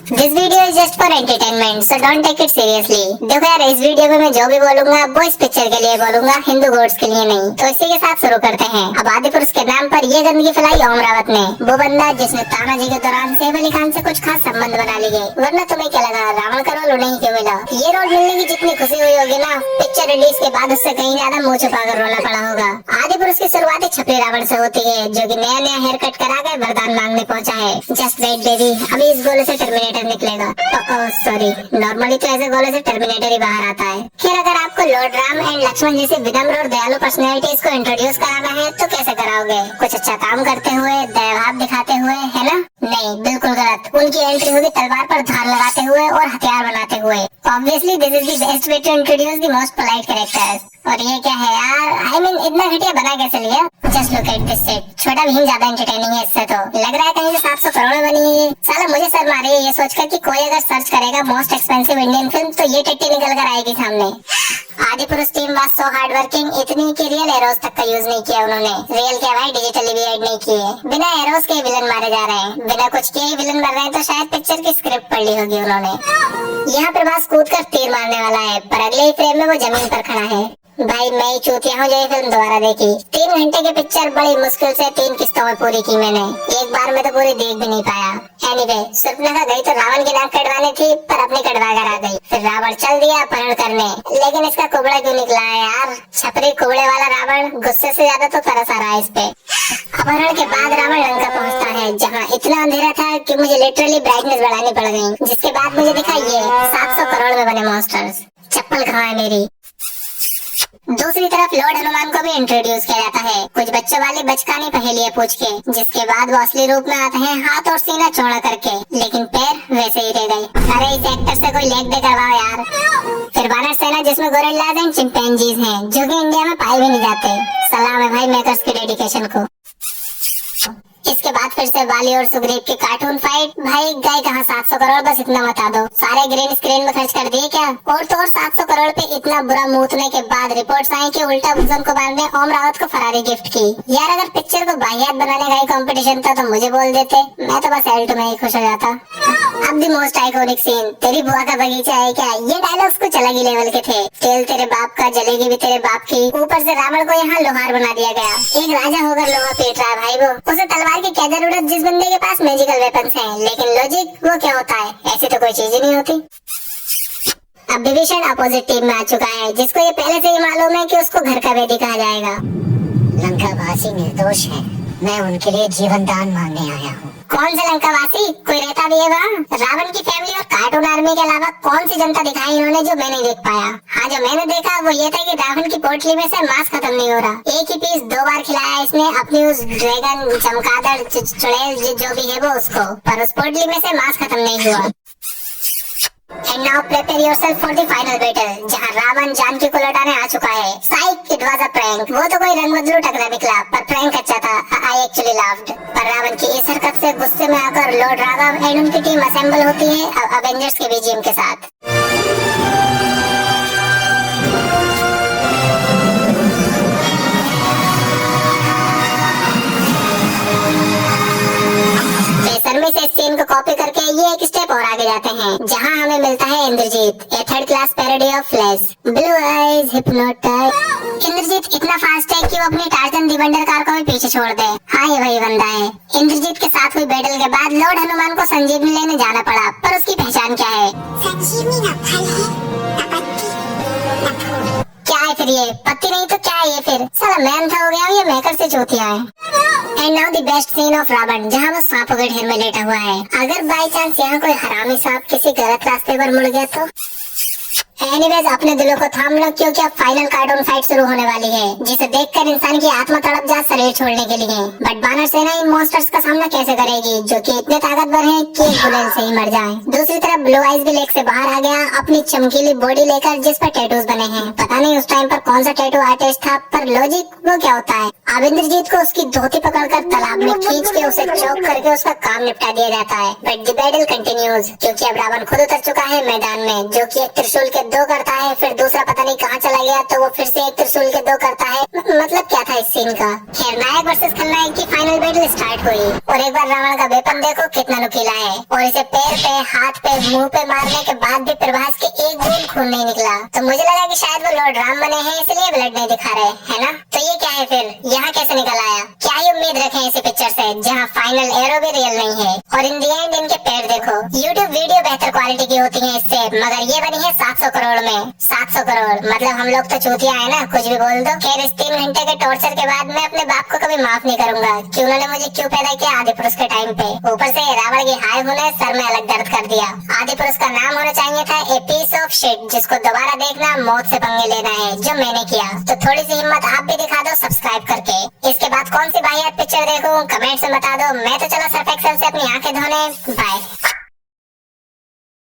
This video is just for entertainment, so don't take it seriously. देखो यार, इस video में मैं जो भी बोलूंगा वो इस पिक्चर के लिए बोलूंगा, हिंदू गॉड्स के लिए नहीं। तो इसी के साथ शुरू करते हैं। अब आदि पुरुष के नाम पर ये गंदगी फैलाई ओम रावत ने, वो बंदा जिसने तानाजी के दौरान सैफ अली खान से कुछ खास संबंध बना लिए। वरना तुम्हें क्या लगा रावण का रोल उन्हें क्यों मिला? ये रोल मिलने की जितनी खुशी हुई होगी ना, पिक्चर रिलीज के बाद उससे कहीं ज्यादा मुंह छुपा कर रोना पड़ा होगा। आदि पुरुष की शुरुआत एक छपरी रावण से होती है, जो कि नया नया हेयर कट करा कर वरदान मांगने पहुंचा है। जस्ट वेट बेबी, अभी इस गोले से टर्मिनेटर निकलेगा। सॉरी, नॉर्मली तो ऐसे गोले से टर्मिनेटर ही बाहर आता है। फिर अगर आपको लॉर्ड राम एंड लक्ष्मण जैसी विनम्र और दयालु पर्सनैलिटीज को इंट्रोड्यूस कराना है तो कैसे कराओगे? कुछ अच्छा काम करते हुए, दयाभाव दिखाते हुए, है ना? नहीं, बिल्कुल गलत। उनकी एंट्री होगी तलवार पर धार लगाते हुए और हथियार बनाते हुए। Obviously this is the best way to introduce the most polite characters. और ये क्या है यार, I mean, इतना घटिया बना कैसे लिया? Just look at this set. छोटा भीम ज्यादा एंटरटेनिंग है इससे तो। लग रहा है कहीं से 700 करोड़ में बनी है। साला मुझे शर्म आ रही है ये सोचकर कि कोई अगर सर्च करेगा मोस्ट एक्सपेंसिव इंडियन फिल्म तो ये टट्टी निकल कर आएगी सामने। आदि पुरुष team was so hard working, इतनी कि रियल एरोस तक का यूज नहीं किया उन्होंने। रियल क्या भाई, डिजिटली भी ऐड नहीं किए। बिना एरोस के विलन मारे जा रहे हैं, बिना कुछ किए ही विलन मर रहे हैं। तो शायद पिक्चर की स्क्रिप्ट पढ़ ली होगी उन्होंने। यहाँ प्रभास कूद कर तीर मारने वाला है, पर अगले ही फ्रेम में वो जमीन पर खड़ा है। भाई मैं ही चूतिया हूँ जो ये फिल्म दोबारा देखी। 3 घंटे की पिक्चर बड़ी मुश्किल से 3 किस्तों में पूरी की मैंने। एक बार में तो पूरी देख भी नहीं पाया। एनीवे, सुर्पनखा गई तो रावण की नाक कटवाने थी, पर अपनी कटवा कर आ गई। फिर रावण चल दिया अपहरण करने, लेकिन इसका कुबड़ा क्यों निकला है यार? छपरी कुबड़े वाला रावण, गुस्से से ज्यादा तो तरस आ रहा है इस पे। अपहरण के बाद रावण लंका पहुँचता है, जहाँ इतना अंधेरा था कि मुझे लिटरली ब्राइटनेस बढ़ानी पड़ गई। जिसके बाद मुझे दिखा ये 700 करोड़ में बने मॉन्स्टर्स। चप्पल कहाँ है मेरी? दूसरी तरफ लॉर्ड हनुमान को भी इंट्रोड्यूस किया जाता है, कुछ बच्चों वाली बचकानी पहेलियां पूछ के, जिसके बाद वो असली रूप में आते हैं, हाथ और सीना चौड़ा करके, लेकिन पैर वैसे ही रह गए। अरे इस एक्टर से कोई लेग डे करवाओ यार। फिर वानर सेना जिसमें गोरिल्लाज एंड चिंपैंजीज हैं, जो कि इंडिया में पाए भी नहीं जाते। सलाम है भाई मेकर्स के डेडिकेशन को। इसके बाद फिर से वाली और सुग्रीव की कार्टून फाइट। भाई गए कहाँ 700 करोड़, बस इतना बता दो। सारे ग्रीन स्क्रीन में खर्च कर दिए क्या? और तो और 700 करोड़ पे इतना बुरा मूतने के बाद रिपोर्ट्स आई कि उल्टा भुजन को मारने ओम रावत को फरारी गिफ्ट की। यार अगर पिक्चर को बाहियात बनाने का ही कंपटीशन था तो मुझे बोल देते, मैं तो बस एल्टो में ही खुश हो जाता। अब दी मोस्ट आइकॉनिक सीन, तेरी बुआ का बगीचा है क्या? ये डायलॉग्स कुछ अलग ही लेवल के थे। तेल तेरे बाप का, जलेगी भी तेरे बाप की। ऊपर से रावण को यहाँ लोहार बना दिया गया। एक राजा होकर लोहा पीट रहा है भाई वो। उसे तलवार की क्या जरूरत जिस बंदे के पास मैजिकल वेपन्स हैं? लेकिन लॉजिक वो क्या होता है? ऐसी तो कोई चीज ही नहीं होती। अब विभीषण अपोजिट टीम में आ चुका है, जिसको ये पहले से ही मालूम है कि उसको घर का वेदी कहा जाएगा। लंकावासी निर्दोष है, मैं उनके लिए जीवन दान मांगने आया हूँ। कौन सा लंकावासी? कोई रहता भी है वहाँ? रावण की फैमिली और कार्टून आर्मी के अलावा कौन सी जनता दिखाई इन्होंने जो मैं नहीं देख पाया? हाँ, जो मैंने देखा वो ये था कि रावण की पोटली में से मांस खत्म नहीं हो रहा। एक ही पीस 2 बार खिलाया इसने अपनी उस ड्रैगन चमगादड़ चुड़ैल जो भी है वो उसको, पर उस पोटली में से मांस खत्म नहीं हुआ। And now prepare yourself for the final battle, जहाँ रावण जानकी को लौटाने आ चुका है। साइक, it was a prank। वो तो कोई रंगबदलू टकरा निकला, पर प्रैंक अच्छा था। I actually laughed। पर रावण की इस हरकत से गुस्से में आकर लॉर्ड राघव एंड उनकी टीम असेंबल होती है अवेंजर्स के बीजीएम के साथ। बेशर्मी से इस सीन को कॉपी करके ये एक स्टेप और आगे जाते हैं, जहाँ हमें मिलता है Indrajit, a 3rd class parody of Flash. Blue eyes hypnotize. Indrajit इतना फास्ट है कि वो अपनी टार्जन दी वंडर कार को भी पीछे छोड़ दे। हाँ, ये वही बंदा है। इंद्रजीत के साथ हुई बैटल के बाद लॉर्ड हनुमान को संजीवनी लेने जाना पड़ा, पर उसकी पहचान क्या है? संजीवनी ना फल है, ना पत्ती, ना फूल। क्या है फिर ये? पत्ती नहीं तो क्या है ये फिर? साला मैं अंधा हो गया हूँ, ये मेकर से चूतिया है। And now the best scene of Ravana, जहाँ वो सांपों के ढेर में लेटा हुआ है। अगर बाई चांस यहाँ कोई हरामी सांप किसी गलत रास्ते पर मुड़ गया तो? एनीवेज, अपने दिलों को थाम लो, क्योंकि अब फाइनल कार्टून फाइट शुरू होने वाली है, जिसे देखकर इंसान की आत्मा तड़प जा शरीर छोड़ने के लिए। बट वानर सेना इन मॉन्स्टर्स का सामना कैसे करेगी, जो कि इतने ताकतवर हैं कि एक बुलेट से ही मर जाएं। दूसरी तरफ ब्लू आइज भी लेक से बाहर आ गया, अपनी चमकीली बॉडी लेकर, जिस पर टैटूज बने हैं। पता नहीं उस टाइम पर कौन सा टैटू आर्टिस्ट था, पर लॉजिक वो क्या होता है? अब इंद्रजीत को उसकी धोती पकड़कर तालाब में खींच के उसे चौक करके उसका काम निपटा दिया जाता है। बट द बैटल कंटिन्यूज, क्योंकि अब रावण खुद उतर चुका है मैदान में, जो कि एक त्रिशूल के 2 करता है, फिर दूसरा पता नहीं कहाँ चला गया, तो वो फिर से एक त्रिशूल के 2 करता है। मतलब क्या था इस सीन का। खैर नायक वर्सेस खलनायक की फाइनल बैटल स्टार्ट हुई और एक बार रावण का वेपन देखो कितना नुकीला है और इसे पैर पे, हाथ पे, मुंह पे मारने के बाद भी प्रभास के एक बूंद खून नहीं निकला। तो मुझे लगा कि शायद वो लॉर्ड राम बने हैं इसलिए ब्लड नहीं दिखा रहे, है ना। तो ये क्या है फिर, यहाँ कैसे निकल आया। क्या ही उम्मीद रखें इसी पिक्चर से जहाँ फाइनल एरो भी रियल नहीं है। और इन दी एंड इनके पैर देखो। यूट्यूब वीडियो बेहतर क्वालिटी की होती है इससे, मगर ये बनी है 700 करोड़ में। 700 करोड़ मतलब हम लोग तो चूतिया है ना, कुछ भी बोल दो। खैर इस 3 घंटे के टॉर्चर के बाद मैं अपने बाप को कभी माफ नहीं करूंगा कि उन्होंने मुझे क्यों पैदा किया आदि पुरुष के टाइम पे। ऊपर से रावण की हाय होने सर में अलग दर्द कर दिया। आदि पुरुष का नाम होना चाहिए था ए पीस ऑफ शिट, जिसको दोबारा देखना मौत से पंगे लेना है, जो मैंने किया। तो थोड़ी सी हिम्मत आप भी दिखा दो सब्सक्राइब करके। इसके बाद कौन सी वाहियात पिक्चर देखूं कमेंट्स में बता दो। मैं तो चला सर्फ एक्सेल से अपनी आंखें धोने। बाय।